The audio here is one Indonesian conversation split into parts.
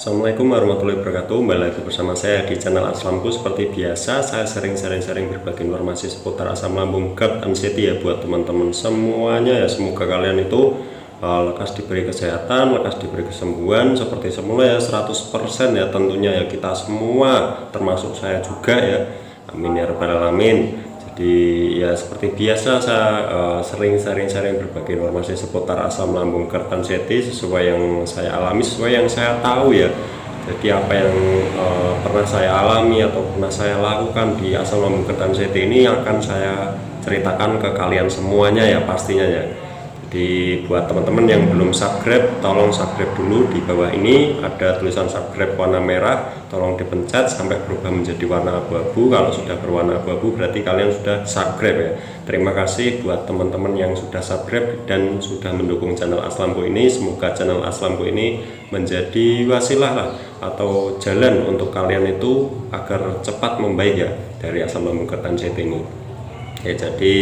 Assalamualaikum warahmatullahi wabarakatuh. Kembali lagi bersama saya di channel Aslamku. Seperti biasa, saya sering berbagi informasi seputar asam lambung, GERD, anxiety ya buat teman-teman semuanya ya. Semoga kalian itu lekas diberi kesehatan, lekas diberi kesembuhan seperti semula ya, 100% ya tentunya ya, kita semua termasuk saya juga ya. Amin ya rabbal alamin. Jadi ya seperti biasa saya sering berbagi informasi seputar asam lambung, GERD, anxiety sesuai yang saya alami, sesuai yang saya tahu ya. Jadi apa yang pernah saya alami atau pernah saya lakukan di asam lambung, GERD, anxiety ini akan saya ceritakan ke kalian semuanya ya pastinya ya. Jadi buat teman-teman yang belum subscribe, tolong subscribe dulu. Di bawah ini ada tulisan subscribe warna merah, tolong dipencet sampai berubah menjadi warna abu-abu. Kalau sudah berwarna abu-abu berarti kalian sudah subscribe ya. Terima kasih buat teman-teman yang sudah subscribe dan sudah mendukung channel Aslamku ini. Semoga channel Aslamku ini menjadi wasilah lah, atau jalan untuk kalian itu agar cepat membaik ya dari asam lambung, GERD, anxiety ini ya. Jadi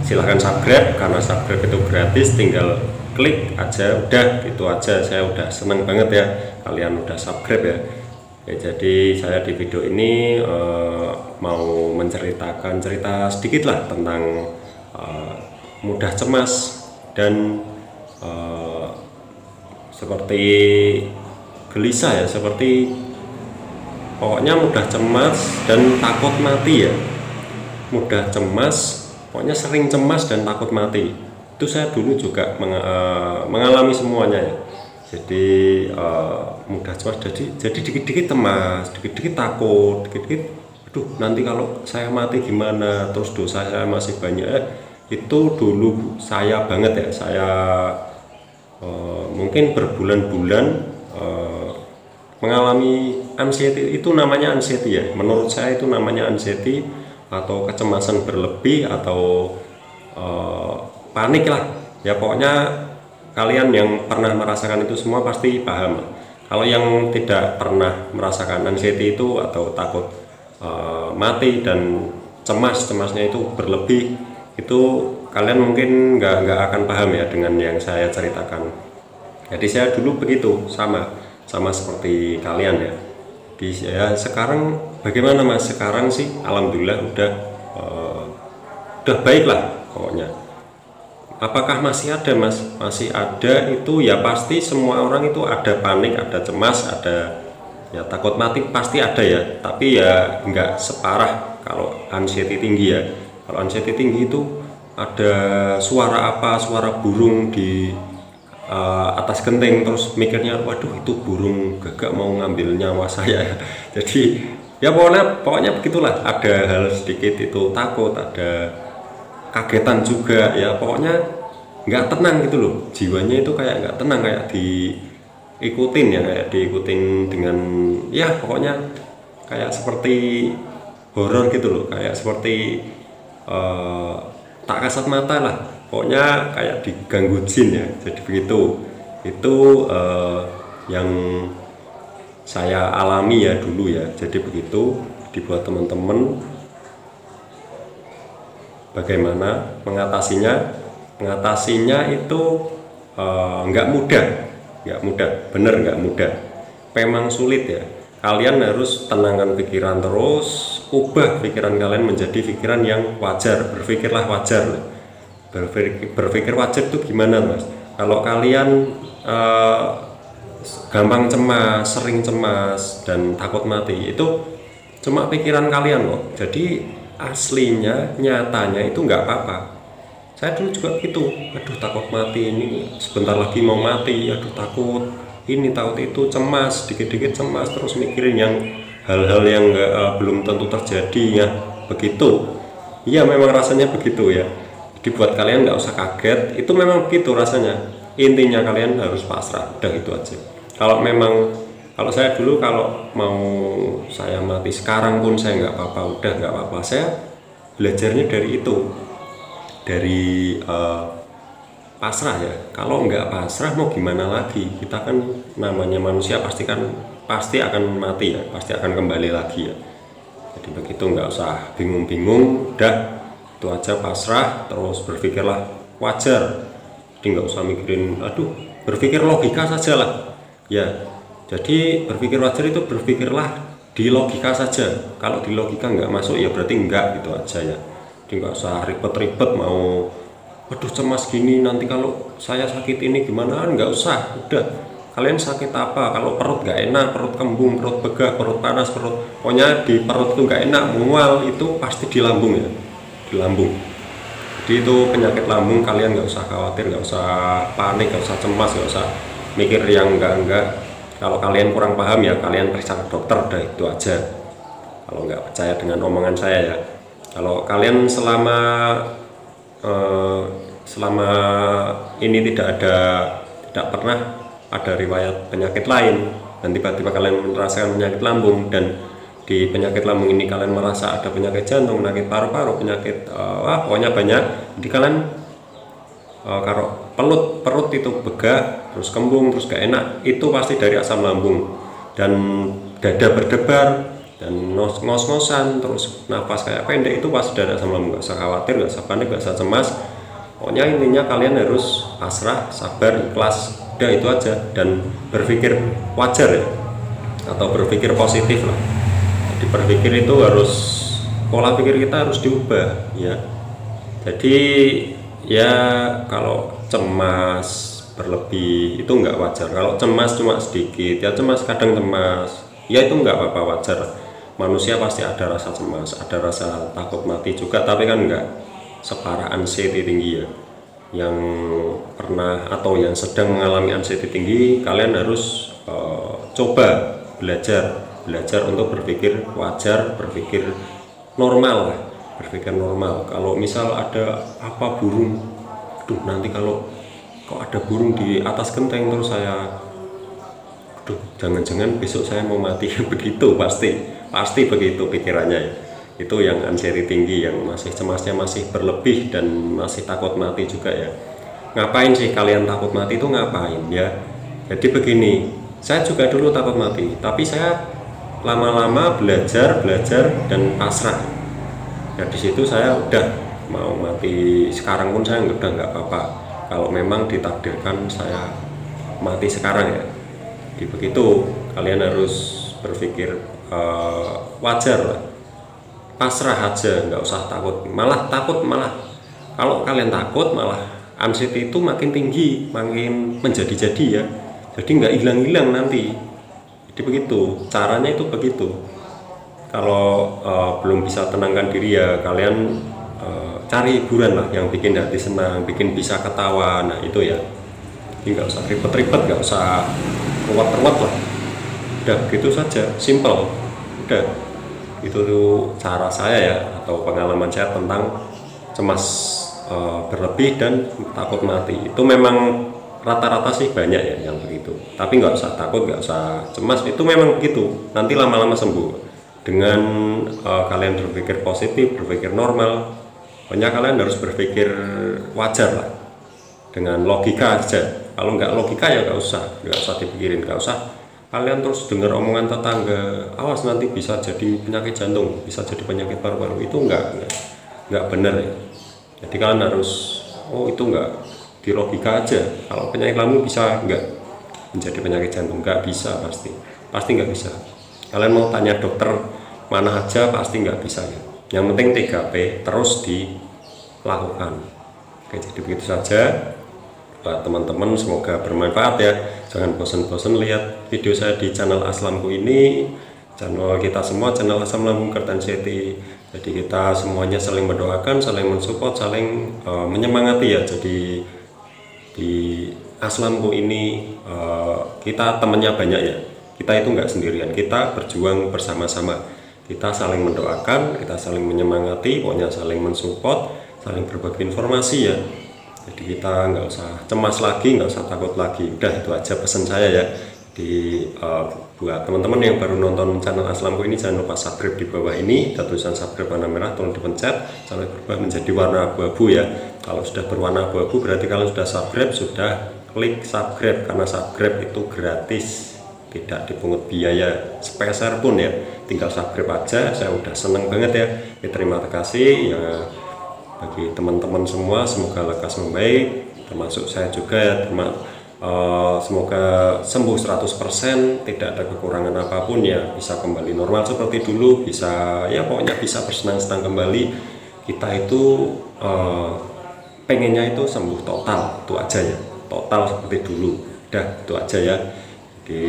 silahkan subscribe, karena subscribe itu gratis, tinggal klik aja udah, gitu aja. Saya udah seneng banget ya kalian udah subscribe ya. Jadi saya di video ini mau menceritakan cerita sedikit lah tentang mudah cemas dan seperti gelisah ya, seperti pokoknya mudah cemas dan takut mati ya. Mudah cemas, pokoknya sering cemas dan takut mati. Itu saya dulu juga mengalami semuanya ya. Jadi mudah cemas, jadi dikit-dikit cemas, dikit-dikit takut, dikit-dikit aduh nanti kalau saya mati gimana, terus dosa saya masih banyak. Itu dulu saya banget ya. Saya mungkin berbulan-bulan mengalami anxiety. Itu namanya anxiety ya, menurut saya itu namanya anxiety, atau kecemasan berlebih, atau panik lah ya. Pokoknya kalian yang pernah merasakan itu semua pasti paham. Kalau yang tidak pernah merasakan anxiety itu atau takut mati dan cemasnya itu berlebih, itu kalian mungkin nggak akan paham ya dengan yang saya ceritakan. Jadi saya dulu begitu, sama seperti kalian ya. Ya sekarang bagaimana mas? Sekarang sih alhamdulillah udah baik lah pokoknya. Apakah masih ada mas? Masih ada itu ya, pasti semua orang itu ada panik, ada cemas, ada ya takut mati, pasti ada ya. Tapi ya nggak separah kalau anxiety tinggi ya. Kalau anxiety tinggi itu ada suara burung di atas genteng, terus mikirnya waduh itu burung gagak mau ngambil nyawa saya. Jadi ya pokoknya begitulah, ada hal sedikit itu takut, ada kagetan juga ya. Pokoknya nggak tenang gitu loh, jiwanya itu kayak nggak tenang, kayak diikutin ya, kayak diikutin dengan ya pokoknya kayak seperti horor gitu loh, kayak seperti tak kasat mata lah. Pokoknya kayak diganggu jin ya. Jadi begitu. Itu yang saya alami ya dulu ya. Jadi begitu. Dibuat teman-teman bagaimana mengatasinya. Mengatasinya itu nggak mudah, bener nggak mudah. Memang sulit ya. Kalian harus tenangkan pikiran, terus ubah pikiran kalian menjadi pikiran yang wajar. Berpikirlah wajar. Berpikir wajar itu gimana mas? Kalau kalian gampang cemas, sering cemas dan takut mati, itu cuma pikiran kalian kok. Jadi aslinya, nyatanya itu nggak apa-apa. Saya dulu juga gitu, aduh takut mati, ini sebentar lagi mau mati, aduh takut ini takut itu, cemas, dikit-dikit cemas, terus mikirin yang hal-hal yang belum tentu terjadi ya. Begitu iya, memang rasanya begitu ya. Dibuat kalian nggak usah kaget, itu memang begitu rasanya. Intinya kalian harus pasrah, udah gitu aja. Kalau saya dulu kalau mau saya mati sekarang pun saya nggak apa-apa, udah nggak apa-apa. Saya belajarnya dari itu, dari pasrah ya. Kalau nggak pasrah mau gimana lagi? Kita kan namanya manusia pasti akan mati ya, pasti akan kembali lagi ya. Jadi begitu, nggak usah bingung-bingung, udah itu aja, pasrah, terus berpikirlah wajar. Jadi nggak usah mikirin, aduh, berpikir logika saja lah ya. Jadi berpikir wajar itu berpikirlah di logika saja. Kalau di logika nggak masuk ya berarti enggak, gitu aja ya. Jadi nggak usah ribet-ribet mau, aduh cemas gini nanti kalau saya sakit ini gimana, nggak usah. Udah, kalian sakit apa? Kalau perut nggak enak, perut kembung, perut begak, perut panas, pokoknya di perut itu nggak enak, mual, itu pasti di lambung ya, di lambung. Jadi itu penyakit lambung, kalian nggak usah khawatir, nggak usah panik, nggak usah cemas, nggak usah mikir yang enggak. Kalau kalian kurang paham ya kalian periksa ke dokter, udah itu aja. Kalau nggak percaya dengan omongan saya ya. Kalau kalian selama ini tidak pernah ada riwayat penyakit lain dan tiba-tiba kalian merasakan penyakit lambung, dan di penyakit lambung ini kalian merasa ada penyakit jantung, penyakit paru-paru, penyakit pokoknya banyak. Jadi kalian kalau perut itu begak, terus kembung, terus gak enak, itu pasti dari asam lambung. Dan dada berdebar dan ngos-ngosan, terus nafas kayak pendek, itu pasti dari asam lambung. Gak usah khawatir, gak usah panik, gak usah cemas. Pokoknya intinya kalian harus pasrah, sabar, ikhlas, udah itu aja, dan berpikir wajar ya, atau berpikir positif lah. Jadi berpikir itu harus, pola pikir kita harus diubah ya. Jadi ya kalau cemas berlebih itu nggak wajar. Kalau cemas cuma sedikit ya, cemas kadang cemas ya, itu nggak apa-apa, wajar. Manusia pasti ada rasa cemas, ada rasa takut mati juga, tapi kan nggak separah anxiety tinggi ya. Yang pernah atau yang sedang mengalami anxiety tinggi, kalian harus coba belajar untuk berpikir wajar, berpikir normal lah. Berpikir normal. Kalau misal ada apa burung, aduh nanti kalau kok ada burung di atas genteng terus saya, aduh jangan-jangan besok saya mau mati. Begitu pasti begitu pikirannya ya. Itu yang anxiety tinggi, yang masih cemasnya masih berlebih dan masih takut mati juga ya. Ngapain sih kalian takut mati itu, ngapain ya? Jadi begini, saya juga dulu takut mati, tapi saya lama-lama belajar dan pasrah. Ya di situ saya udah mau mati sekarang pun saya udah nggak apa-apa. Kalau memang ditakdirkan saya mati sekarang ya. Jadi begitu, kalian harus berpikir wajar lah. Pasrah aja, nggak usah takut. Malah kalau kalian takut malah anxiety itu makin tinggi, makin menjadi-jadi ya. Jadi nggak hilang-hilang nanti. Jadi begitu, caranya itu begitu. Kalau belum bisa tenangkan diri ya kalian cari hiburan lah yang bikin hati senang, bikin bisa ketawa. Nah itu ya, jadi nggak usah ribet-ribet, nggak usah ruwet-ruwet lah. Udah gitu saja, simple. Udah, itu tuh cara saya ya, atau pengalaman saya tentang cemas berlebih dan takut mati. Itu memang rata-rata sih banyak ya yang begitu. Tapi nggak usah takut, nggak usah cemas. Itu memang begitu. Nanti lama-lama sembuh. Dengan kalian berpikir positif, berpikir normal, pokoknya kalian harus berpikir wajar lah, dengan logika aja. Kalau nggak logika ya nggak usah dipikirin, nggak usah kalian terus dengar omongan tetangga, awas nanti bisa jadi penyakit jantung, bisa jadi penyakit paru-paru. Itu nggak benar ya. Jadi kalian harus, itu nggak, di logika aja. Kalau penyakit lambung bisa nggak menjadi penyakit jantung? Nggak bisa, pasti nggak bisa. Kalian mau tanya dokter mana aja pasti nggak bisa ya. Yang penting 3P terus dilakukan. Oke, jadi begitu saja buat teman-teman, semoga bermanfaat ya. Jangan bosan-bosan lihat video saya di channel Aslamku ini, channel kita semua, channel Asam Lambung GERD Anxiety. Jadi kita semuanya saling mendoakan, saling mensupport, saling menyemangati ya. Jadi di Aslamku ini kita temannya banyak ya. Kita itu nggak sendirian, kita berjuang bersama-sama, kita saling mendoakan, kita saling menyemangati, pokoknya saling mensupport, saling berbagi informasi ya. Jadi kita nggak usah cemas lagi, nggak usah takut lagi. Udah itu aja pesan saya ya. Buat teman-teman yang baru nonton channel Aslamku ini, jangan lupa subscribe di bawah ini, ada tulisan subscribe warna merah, tolong dipencet sampai berubah menjadi warna abu-abu ya. Kalau sudah berwarna abu-abu berarti kalian sudah subscribe, sudah klik subscribe, karena subscribe itu gratis, tidak dipungut biaya sepeser pun ya. Tinggal subscribe aja, saya udah seneng banget ya. Terima kasih ya bagi teman-teman semua, semoga lekas membaik, termasuk saya juga ya. Semoga sembuh 100%, tidak ada kekurangan apapun ya, bisa kembali normal seperti dulu, bisa ya pokoknya bisa bersenang-senang kembali. Kita itu pengennya itu sembuh total, itu aja ya, total seperti dulu, udah itu aja ya. Jadi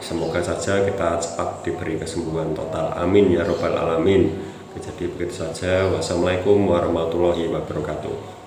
semoga saja kita cepat diberi kesembuhan total, amin ya robbal alamin. Jadi begitu saja, wassalamualaikum warahmatullahi wabarakatuh.